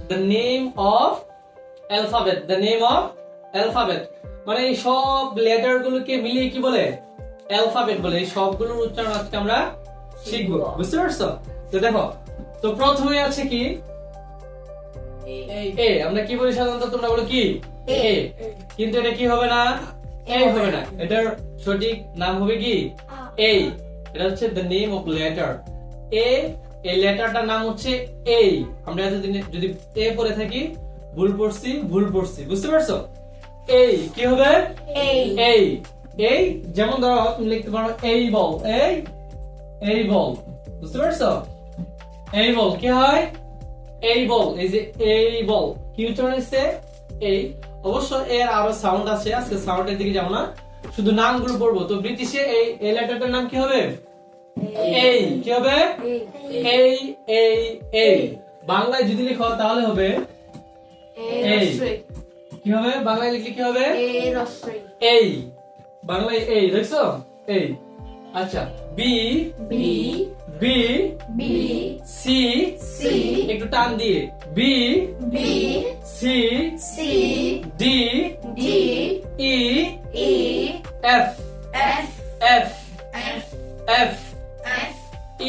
the name of alphabet, the name of alphabet মানে এই সব লেটার গুলোকে মিলিয়ে কি বলে অ্যালফাবেট বলে। এই সবগুলোর উচ্চারণ আজকে আমরা শিখবো, বুঝতে পারছো? তো দেখো, তো প্রথমে আছে কি এ, আমরা কি বলি সাধারণত, তোমরা বলো কি এ, কিন্তু এটা কি হবে না, এ হবে না, এটার সঠিক নাম হবে কি এ। এটা হচ্ছে the name of letter এ, এই লেটারটার নাম হচ্ছে এ। আমরা এতদিন যদি এ পড়ে থাকি ভুল পড়ছি, বুঝতে পারছো? এই কি হবে এই, এই যেমন ধরো তুমি লিখতে পারো এই বল, এই বল, বুঝতে পারছো? এই বল কি হয়, এই বল, এই যে এই বল কি উচ্চারণ হচ্ছে এই। অবশ্য এর আরো সাউন্ড আছে, আজকে সাউন্ডের দিকে যাবো না, শুধু নামগুলো পড়বো। তো ব্রিটিশে এই লেটারটার নাম কি হবে এই, কি হবে এই এই এই। বাংলায় যদি লিখো তাহলে হবে এই, কি হবে বাংলায় লিখলে কি হবে এই, বাংলায় এই, দেখছো এই। আচ্ছা বি বি সি একটু টান দিয়ে B C D E F F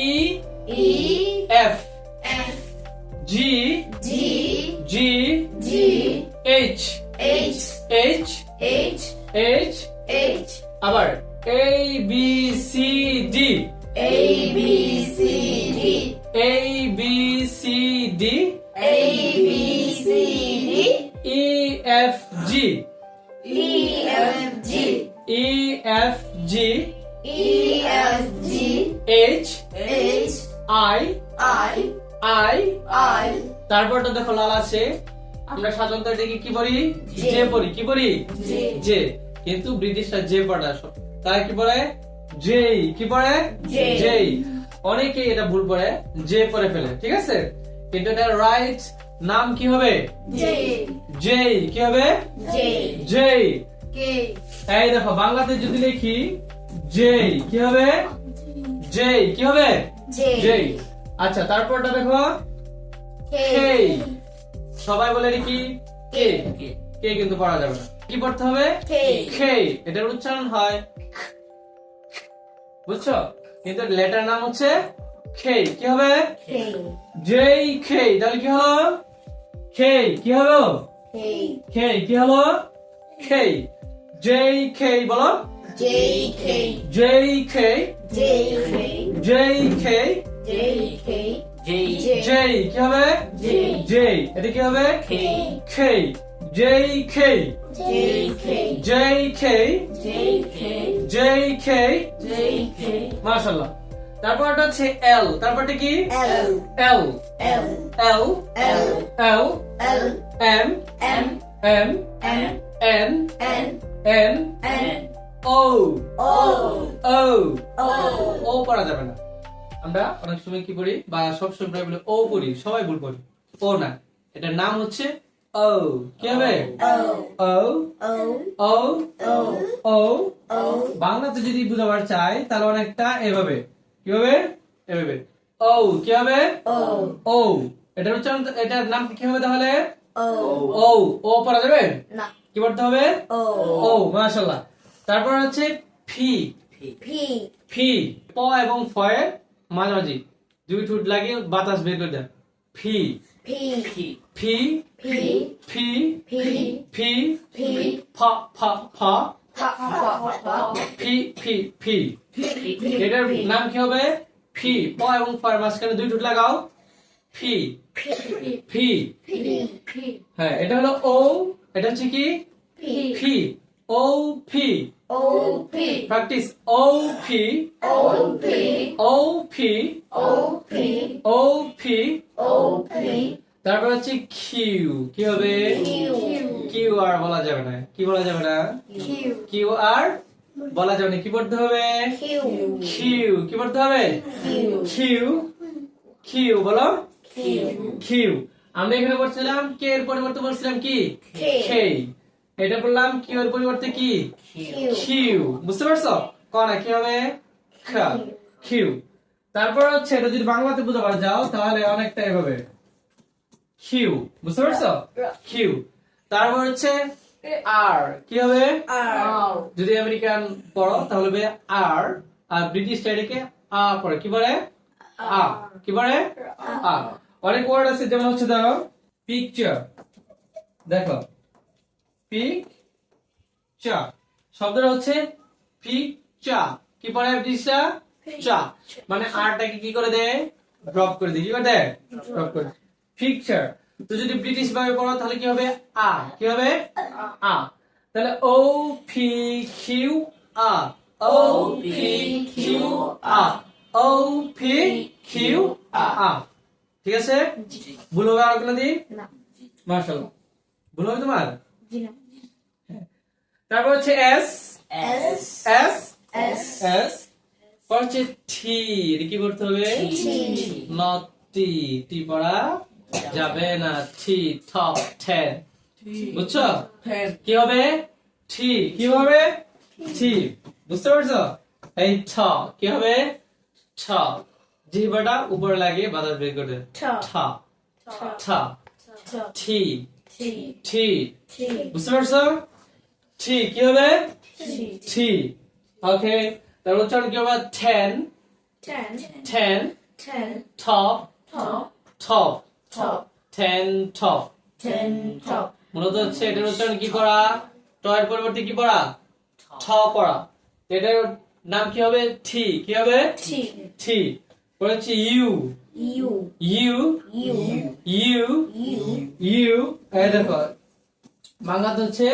E F G H আবার A B C D A B C D E F G H I তারপরটা দেখো লাল আছে, আমরা সাধারণত এটাকে কি পড়ি জে পড়ি, কি পড়ি জে, কিন্তু ব্রিটিশরা জে পড়ে, তারা কি পড়ে জে, কি পড়ে জে। অনেকে এটা ভুল পড়ে জে পড়ে ফেলে, ঠিক আছে, কিন্তু এটা রাইট নাম কি হবে জে, কি হবে জে। এই দেখো বাংলাতে যদি লিখি জে কি হবে জে, কি হবে জে। আচ্ছা তারপরটা দেখো কে, সবাই বলে কি কে, কে কিন্তু পড়া যাবে না, কি পড়তে হবে কে, এটার উচ্চারণ হয় বুঝছো, কিন্তু লেটার নাম হচ্ছে কে, কি হবে জে কে। তাহলে কি হলো কে, কি হলো কে, কি হলো কে, জে কে, বলো জে কে জে, কি হবে জে, এটা কি হবে কে, জে কে মাশাআল্লাহ। তারপরটা হচ্ছে এল, তারপরটা কি এল এম এন ও পড়া যাবে না। আমরা অনেক সময় কি করি বা সব সময় বলি ও পড়ি, সবাই ভুল করি, ও না, এটার নাম হচ্ছে ও, কি হবে ও। বাংলাতে যদি বুঝাবার চাই তাহলে অনেকটা এভাবে, কিভাবে এভাবে ও, কি হবে ও। এটার উচ্চারণ, এটার নাম কি হবে তাহলে ও পড়া যাবে না, কি পড়তে হবে ও, মাশাআল্লাহ। তারপর হচ্ছে ফি প এবং ফ এর মাঝামাঝি দুই ঠোঁট লাগিয়ে বাতাস বের করে দেয়, ফি ফি ফ ফি। এটার নাম কি হবে ফি, প এবং ফ এর মাঝখানে দুই ঠোঁট লাগাও, ফি হ্যাঁ। এটা হলো ও, এটা হচ্ছে কি ফি, ও ফি প্র্যাকটিস, ও ফি তারপর হচ্ছে কিউ, কি হবে কিউ আর বলা যাবে না, কি বলা যাবে না কিউ আর বলা যাবে না, কি পড়তে হবে কিউ, কি পড়তে হবে কিউ বলো কিউ। আমরা এখানে বলছিলাম কে এর পরিবর্তে বলছিলাম কি কে, এটা বললাম কিউ এর পরিবর্তে কি কিউ, বুঝতে পারছো? কোনা কি হবে কিউ। তারপর হচ্ছে এটা যদি বাংলাতে বুঝাবার যাও তাহলে অনেকটা এভাবে কিউ, বুঝতে পারছো? কিউ। তারপর হচ্ছে আর, কি হবে? যদি আমেরিকান পড়ো তাহলে হবে আর, আর ব্রিটিশ এটাকে আ পড়ে, কি বলে? আ, কি বলে? আ। অনেক ওয়ার্ড আছে, যেমন হচ্ছে ধরো পিকচার, দেখো পিকচার শব্দটা হচ্ছে পিকচার, কি পড়ে ব্রিটিশরা? চা, মানে আরটাকে কি করে দেয়? ড্রপ করে দেয়, কি করে দেয়? ড্রপ করে। পিকচার, তো যদি ব্রিটিশ ভাবে পড়ো তাহলে কি হবে? আ, কি হবে? আ। তাহলে ও পি কিউ আ, ও পি কিউ আ, ও পি কিউ আ। ঠিক আছে? ভুল হবে আর কোনো দিন? মাশাআল্লাহ। ভুল হবে তোমার? তারপর হচ্ছে এস, এস এস। পর হচ্ছে টি, এটা কি করতে হবে? নট টি, টি পড়া যাবে না। টি, টপ 10, বুঝছো? কি হবে? টি, কি হবে? টি, বুঝতে পারছো? এই ঠ, কি হবে? ঠ, জিহ্বাটা উপরে লাগিয়ে বাতাস বের করে দেবে। ঠ, ঠ, টি, টি, বুঝতে পারছো? টি, কি হবে? টি। ওকে, তারপর উচ্চারণ কি হবে? 10, 10, top, top, 10 top। মূলত হচ্ছে এটার উচ্চারণ কি করা? ট এর পরিবর্তে কি পড়া? ঠ পড়া। এটার নাম কি হবে? টি, কি হবে? টি। পরে হচ্ছে ইউ, ইউ, ইউ, ইউ। এই দেখো বাংলাতে হচ্ছে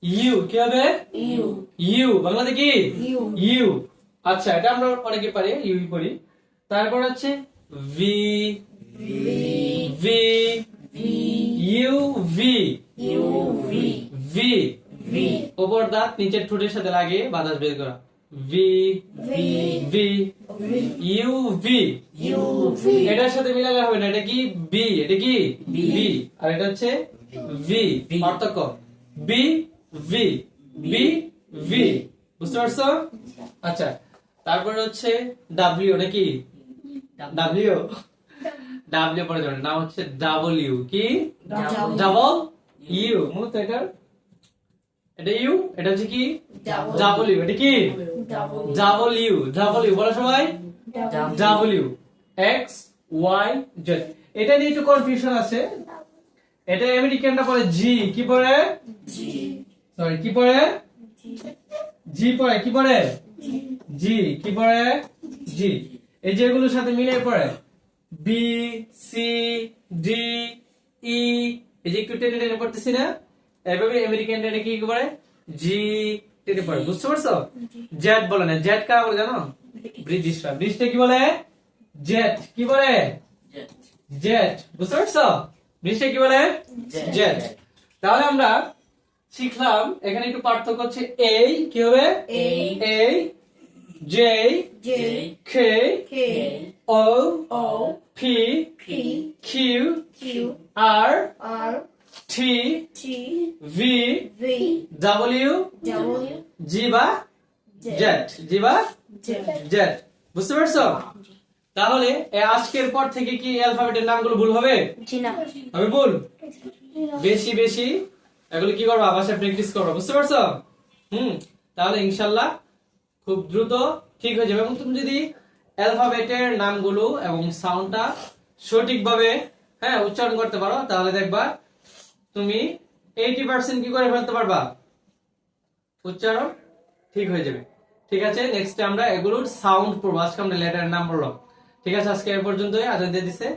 ইউ, কি হবে? ইউ, বাংলাতে কি? ইউ। আচ্ছা, এটা আমরা অনেকে পারি, ইউ পড়ি। তারপর হচ্ছে V, V, U, V, V. উপর দাঁত নিচের ঠোঁটের সাথে লাগিয়ে বাতাস বের করা। V, V, U, V. এটার সাথে মিলালে হবে না, এটা কি? বি, এটা কি? বি। আর এটা হচ্ছে ভি, পার্থক্য। বি, ভি, বি, ভি, বুঝতে পারছো? আচ্ছা, তারপর হচ্ছে ডাব্লিউ, নাকি? ডাব্লিউ, ডাব্লিউ পরে যাবে, নাম হচ্ছে ডাব্লিউ, কি? Double you. মূলত এটা ইউ, এটা হচ্ছে কি? ডাব্লিউ, এটা কি? ডাব্লিউ, ডাব্লিউ বলো সবাই। W, X Y Z. এটা নিয়ে একটু কনফিউশন আছে। এটা আমেরিকানরা পড়ে জি, কি পড়ে? সরি, কি পড়ে? জি পড়ে, কি পড়ে? জি, কি পড়ে? জি। এই যেগুলোর সাথে মিলে পড়ে বি, সি, ডি, ই। এই যে একটু টেনে টেনে পড়তেছি না, এভাবে আমেরিকানরা এটা কি করে? জি টেনে পড়ে, বুঝতে পারছো? জেড বলে না, জেড কারা বলে জানো? ব্রিটিশরা। ব্রিটিশরা কি বলে? জেট, কি বলে? জেট, বুঝতে পারছো? ব্রিটিশরা কি বলে? জেট। তাহলে আমরা শিখলাম এখানে একটু পার্থক্য হচ্ছে এই, কি হবে? এই, জে, কে, ও, পি, কিউ, আর, টি, ভি, ডাব্লিউ, জি বা জেড, জি বা জেড, বুঝতে পারছো? তাহলে আজকের পর থেকে কি অ্যালফাবেটের নামগুলো ভুল হবে? হবে ভুল? বেশি বেশি এগুলো কি করবা? বাসায় প্র্যাকটিস করবা, বুঝতে পারছো? তাহলে ইনশাআল্লাহ খুব দ্রুত ঠিক হয়ে যাবে। এবং তুমি যদি অ্যালফাবেটের নামগুলো এবং সাউন্ডটা সঠিকভাবে উচ্চারণ করতে পারো, তাহলে দেখবা তুমি 80% কি করে ফেলতে পারবা? উচ্চারণ ঠিক হয়ে যাবে। ঠিক আছে, নেক্সট আমরা এগুলোর সাউন্ড পড়বো। আজকে আমরা লেটারের নাম পড়লাম। ঠিক আছে, আজকে এ পর্যন্তই। আজান দিয়ে দিছে।